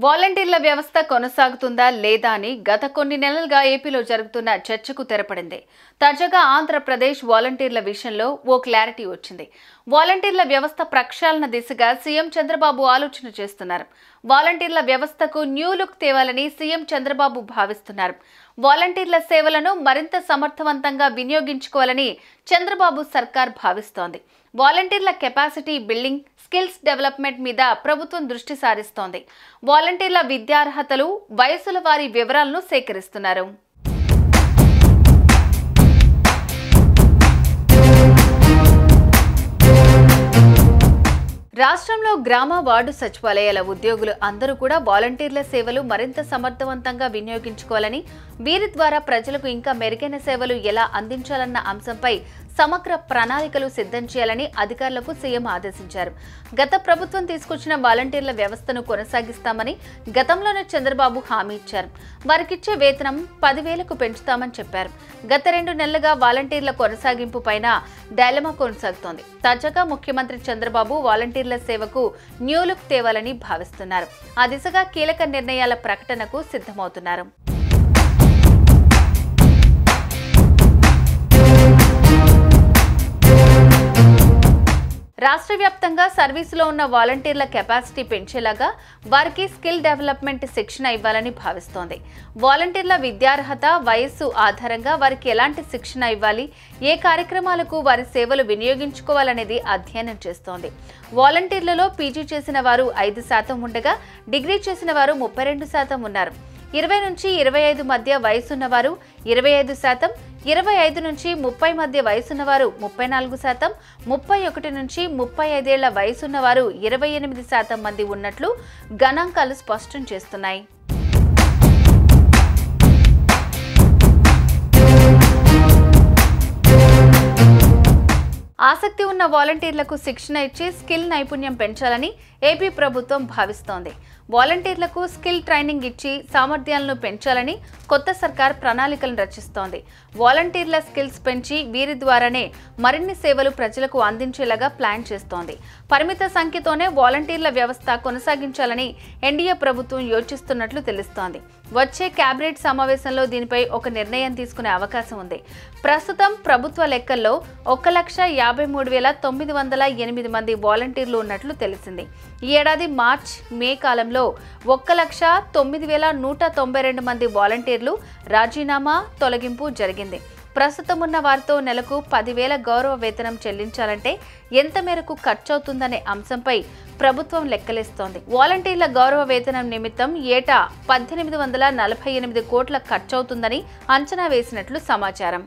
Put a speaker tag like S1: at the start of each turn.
S1: వాలంటీర్ల వ్యవస్థ కొనసాగుతుందా లేదా అని గత కొన్ని నెలలుగా ఏపీలో జరుగుతున్న చర్చకు తెరపడింది. తాజాగా ఆంధ్రప్రదేశ్ వాలంటీర్ల విషయంలో ఓ క్లారిటీ వచ్చింది. వాలంటీర్ల వ్యవస్థ ప్రక్షాళన దిశగా సీఎం చంద్రబాబు ఆలోచన చేస్తున్నారు. వాలంటీర్ల వ్యవస్థకు న్యూ లుక్ తేవాలని సీఎం చంద్రబాబు భావిస్తున్నారు. వాలంటీర్ల సేవలను మరింత సమర్థవంతంగా వినియోగించుకోవాలని చంద్రబాబు సర్కార్ భావిస్తోంది. వాలంటీర్ల కెపాసిటీ బిల్డింగ్, స్కిల్స్ డెవలప్మెంట్ మీద ప్రభుత్వం దృష్టి సారిస్తోంది. వాలంటీర్ల విద్యార్హతలు, వయసుల వారి వివరాలను సేకరిస్తున్నారు. రాష్ట్రంలో గ్రామ వార్డు సచివాలయాల ఉద్యోగులు అందరూ కూడా వాలంటీర్ల సేవలు మరింత సమర్థవంతంగా వినియోగించుకోవాలని, వీరి ద్వారా ప్రజలకు ఇంకా మెరుగైన సేవలు ఎలా అందించాలన్న అంశంపై సమగ్ర ప్రణాళికలు సిద్ధం చేయాలని అధికారులకు సీఎం ఆదేశించారు. గత ప్రభుత్వం తీసుకొచ్చిన వాలంటీర్ల వ్యవస్థను కొనసాగిస్తామని గతంలోనే చంద్రబాబు హామీ ఇచ్చారు. వారికిచ్చే వేతనం 10,000కు పెంచుతామని చెప్పారు. గత 2 నెలలుగా వాలంటీర్ల కొనసాగింపు పైన డైలమా కొనసాగుతోంది. తాజాగా ముఖ్యమంత్రి చంద్రబాబు వాలంటీర్ల సేవకు న్యూ లుక్ తేవాలని భావిస్తున్నారు. ఆ దిశగా కీలక నిర్ణయాల ప్రకటనకు సిద్ధమవుతున్నారు. రాష్ట్ర వ్యాప్తంగా సర్వీసులో ఉన్న వాలంటీర్ల కెపాసిటీ పెంచేలాగా వారికి స్కిల్ డెవలప్మెంట్ శిక్షణ ఇవ్వాలని భావిస్తోంది. వాలంటీర్ల విద్యార్హత, వయస్సు ఆధారంగా వారికి ఎలాంటి శిక్షణ ఇవ్వాలి, ఏ కార్యక్రమాలకు వారి సేవలు వినియోగించుకోవాలనేది అధ్యయనం చేస్తోంది. వాలంటీర్లలో పీజీ చేసిన వారు 5% ఉండగా డిగ్రీ చేసిన వారు 32% ఉన్నారు. 20 నుంచి 25 మధ్య వయసున్నవారు 25%, 25 నుంచి 30 మధ్య వయసున్నవారు 34%, 31 నుంచి 35 ఏళ్ల వయసున్నవారు 28% మంది ఉన్నట్లు గణాంకాలు స్పష్టం చేస్తున్నాయి. ఆసక్తి ఉన్న వాలంటీర్లకు శిక్షణ ఇచ్చి స్కిల్ నైపుణ్యం పెంచాలని ఏపీ ప్రభుత్వం భావిస్తోంది. వాలంటీర్లకు స్కిల్ ట్రైనింగ్ ఇచ్చి సామర్థ్యాలను పెంచాలని కొత్త సర్కార్ ప్రణాళికలను రచిస్తోంది. వాలంటీర్ల స్కిల్స్ పెంచి వీరి ద్వారానే మరిన్ని సేవలు ప్రజలకు అందించేలాగా ప్లాన్ చేస్తోంది. పరిమిత సంఖ్యతోనే వాలంటీర్ల వ్యవస్థ కొనసాగించాలని ఎన్డీఏ ప్రభుత్వం యోచిస్తున్నట్లు తెలుస్తోంది. వచ్చే కేబినెట్ సమావేశంలో దీనిపై ఒక నిర్ణయం తీసుకునే అవకాశం ఉంది. ప్రస్తుతం ప్రభుత్వ లెక్కల్లో 1,53,908 మంది వాలంటీర్లు ఉన్నట్లు తెలిసింది. ఈ ఏడాది మార్చ్, మే కాలంలో 1,09,192 మంది వాలంటీర్లు రాజీనామా, తొలగింపు జరిగింది. ప్రస్తుతం ఉన్న వారితో నెలకు 10,000 గౌరవ వేతనం చెల్లించాలంటే ఎంత మేరకు ఖర్చవుతుందనే అంశంపై ప్రభుత్వం లెక్కలేస్తోంది. వాలంటీర్ల గౌరవ వేతనం నిమిత్తం ఏటా 1,848 కోట్ల ఖర్చవుతుందని అంచనా వేసినట్లు సమాచారం.